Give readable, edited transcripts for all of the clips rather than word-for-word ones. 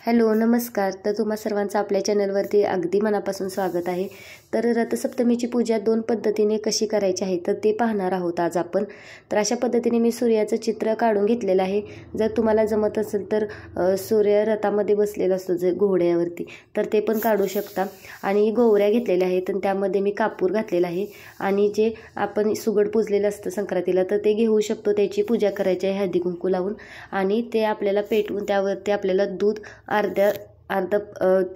Hello नमस्कार. तर तुम्हा सर्वांचं आपल्या चॅनलवरती अगदी मनापासून स्वागत आहे. तर रथसप्तमीची पूजा 2 पद्धतीने कशी करायची आहे तर ते पाहणार आहोत आज आपण. तर अशा पद्धतीने मी सूर्याचं चित्र काढून घेतलेलं आहे. जर तुम्हाला जमत असेल तर सूर्य रथामध्ये बसलेला असतो जे घोड्यावरती, तर ते पण काढू शकता. आणि गोवऱ्या घेतलेल्या आहेत आणि त्यामध्ये मी कापूर घातलेला आहे. आणि जे आपण सुगड पुजलेलं असतं संक्रांतीला तर ते घेऊ शकतो. त्याची पूजा करायची आहे हळदी कुंकू लावून. आणि ते आपल्याला पेटवून त्यावरती आपल्याला दूध अर्ध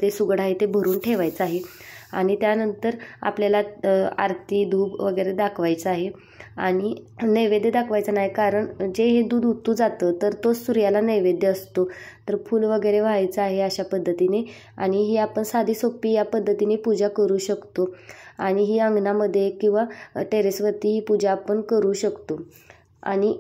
ते सुगड आहे ते भरून ठेवायचं आहे. आणि त्यानंतर आपल्याला आरती धूप वगैरे दाखवायचं आहे. आणि नैवेद्य दाखवायचं नाही, कारण जे हे दूध उतू जातं तर तो सूर्याला नैवेद्य असतो. तर फूल वगैरे व्हायचं आहे अशा पद्धतीने. आणि ही आपण साधी सोपी या पद्धतीने पूजा करू शकतो. आणि ही अंगणामध्ये किंवा टेरेसवरती ही पूजा आपण करू शकतो. आणि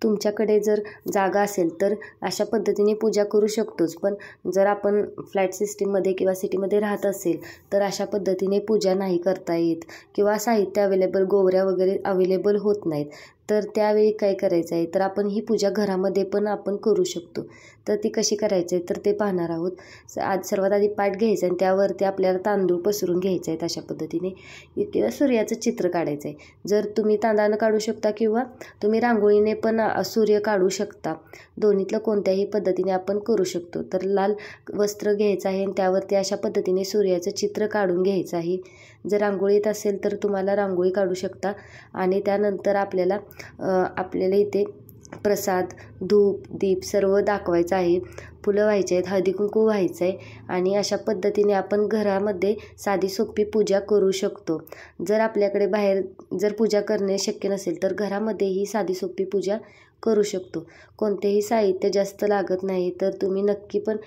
तुमच्याकडे जर जागा असेल तर अशा पद्धतीने पूजा करू शकतोच. पण जर आपण फ्लॅट सिस्टीममध्ये किंवा सिटीमध्ये राहत असेल तर अशा पद्धतीने पूजा नाही करता येत किंवा साहित्य अवेलेबल गोवऱ्या वगैरे अवेलेबल होत नाहीत. तर त्यावेळी काय करायचं आहे तर आपण ही पूजा घरामध्ये पण आपण करू शकतो. तर ती कशी करायची आहे तर ते पाहणार आहोत. आज सर्वात आधी पाट घ्यायचं आणि त्यावरती आपल्याला तांदूळ पसरून घ्यायचे आहेत अशा पद्धतीने. किंवा सूर्याचं चित्र काढायचं आहे. जर तुम्ही तांदळानं काढू शकता किंवा तुम्ही रांगोळीने पण सूर्य काढू शकता. दोन्हीतलं कोणत्याही पद्धतीने आपण करू शकतो. तर लाल वस्त्र घ्यायचं आहे आणि त्यावरती अशा पद्धतीने सूर्याचं चित्र काढून घ्यायचं आहे. जर रांगोळी येत असेल तर तुम्हाला रांगोळी काढू शकता. आणि त्यानंतर आपल्याला इथे प्रसाद धूप दीप सर्व दाखवायचं आहे. फुलं व्हायचे आहेत, हळदी कुंकू व्हायचं आहे. आणि अशा पद्धतीने आपण घरामध्ये साधी सोपी पूजा करू शकतो. जर आपल्याकडे बाहेर जर पूजा करणे शक्य नसेल तर घरामध्ये ही साधी सोपी पूजा करू शकतो. कोणतेही साहित्य जास्त लागत नाही. तर तुम्ही नक्की पण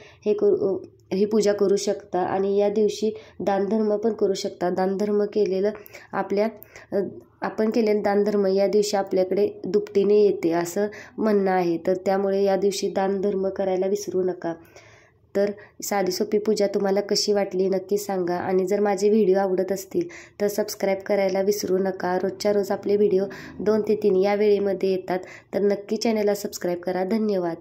ही पूजा करू शकता. आणि या दिवशी दानधर्म पण करू शकता. दानधर्म केलेलं आपण केलेलं दानधर्म या दिवशी आपल्याकडे दुपटीने येते असं म्हणणं आहे. तर त्यामुळे या दिवशी दानधर्म करायला विसरू नका. तर साधी सोपी पूजा तुम्हाला कशी वाटली नक्की सांगा. आणि जर माझे व्हिडिओ आवडत असतील तर सबस्क्राईब करायला विसरू नका. रोजच्या रोज आपले व्हिडिओ 2 ते 3 या वेळेमध्ये येतात. तर नक्की चॅनलला सबस्क्राईब करा. धन्यवाद.